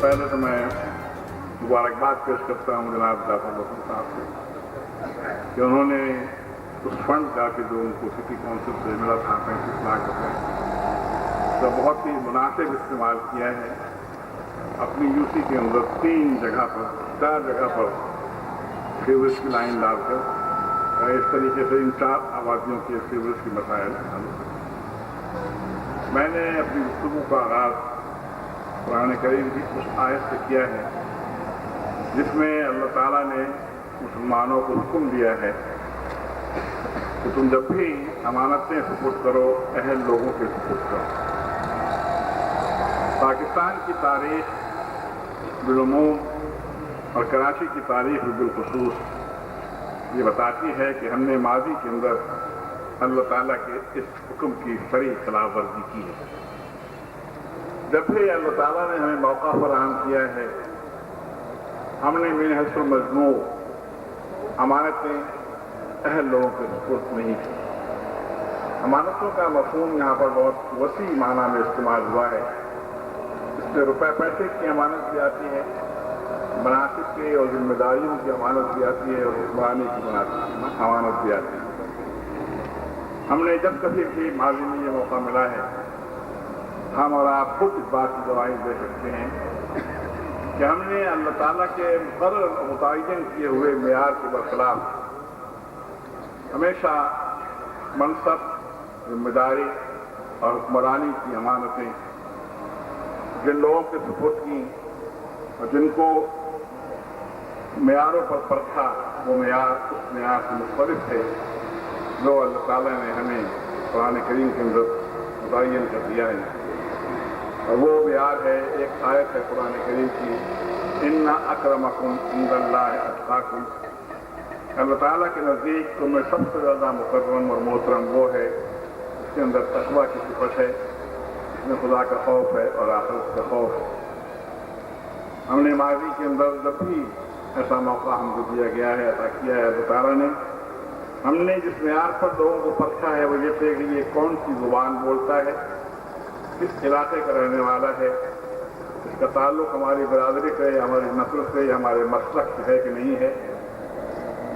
पहले तो मैं मुबारकबाद पेश करता हूँ जनाब जाफर वसीम साहब को कि उन्होंने उस फंड का कि जो उनको सिटी काउंसिल से मिला था 35 लाख रुपए तो बहुत ही मुनासिब इस्तेमाल किया है। अपनी यूसी के अंदर 4 जगह पर सीवरेज की लाइन डालकर इस तरीके से इन 4 आबादियों के सीवरेज की मसाइल हल। मैंने अपनी गुफ्तगू का आगाज़ कुरान करीम की उस आयत से किया है जिसमें अल्लाह ताला ने मुसलमानों को हुक्म दिया है कि तुम जब भी अमानतें सुपुर्द करो अहल लोगों के सुपुर्द करो। पाकिस्तान की तारीख बिलुमूम और कराची की तारीख बिलखुसूस ये बताती है कि हमने माजी के अंदर अल्लाह ताला के इस हुक्म की सरी खिलाफ वर्जी की है। जब भी अल्लाह ताला ने हमें मौका फराहम किया है हमने मिन हस्र मजमू अमानतें अहल लोगों के सुपुर्द नहीं की। अमानतों का मफहूम यहाँ पर बहुत वसी माना में इस्तेमाल हुआ है। इसमें रुपए पैसे की अमानत भी आती है, मनासिब की और जिम्मेदारियों की अमानत भी आती है और हुक्मरानी की अमानत भी आती है। हमने जब कभी भी माजी में ये मौका मिला है हम और आप खुद इस बात की गवाही दे सकते हैं कि हमने अल्लाह ताला के मुकर्रर और मुतय्यन किए हुए मेयार के बरखिलाफ हमेशा मनसब, जिम्मेदारी और हुक्मरानी की अमानतें जिन लोगों के सुपुर्द की और जिनको मेयारों पर परखा वो मेयार उस मेयार से मुख्तलिफ थे जो अल्लाह ताला ने हमें कुरान करीम के अंदर मुतय्यन कर दिया है। और वो मेयार है, एक आयत है कुरान करीम की, इन्ना अक्रमकुम इंदल्लाहि अत्काकुम। अल्लाह ताला के नज़दीक तुम्हें सबसे ज़्यादा मुकर्रम और मोहतरम वो है जिसके अंदर तक़वा की सिफत है, जिसमें खुदा का खौफ है और आखिरत का खौफ है। हमने माजी के अंदर जब भी ऐसा मौका हमको दिया गया है, अता किया है अल्लाह ताला ने, हमने जिस मेयार पर लोगों को परखा है वो ये थे कि ये कौन सी ज़ुबान बोलता है, किस इलाके का रहने वाला है, इसका ताल्लुक हमारी बरादरी से, हमारी नस्ल से, हमारे मसलक से है कि नहीं है,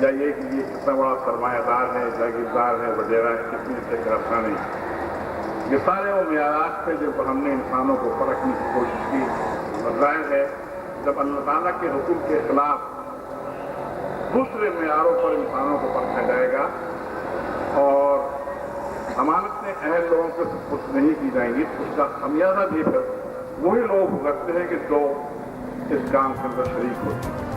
या ये कि ये कितना बड़ा सरमायादार है, जागीरदार है, वडेरा है, कितनी से गिरफ्तार नहीं। ये सारे वो मेयारात थे जब हमने इंसानों को परखने की कोशिश की। और जाहिर है जब अल्लाह ताला के हुक्म के खिलाफ दूसरे मेयारों पर इंसानों को परखा जाएगा और अमानतें अहल लोगों के सुपुर्द नहीं की जाएंगी तो उसका खमियाजा भी फिर वही लोग भुगतते हैं कि जो इस काम के अंदर शरीक होते हैं।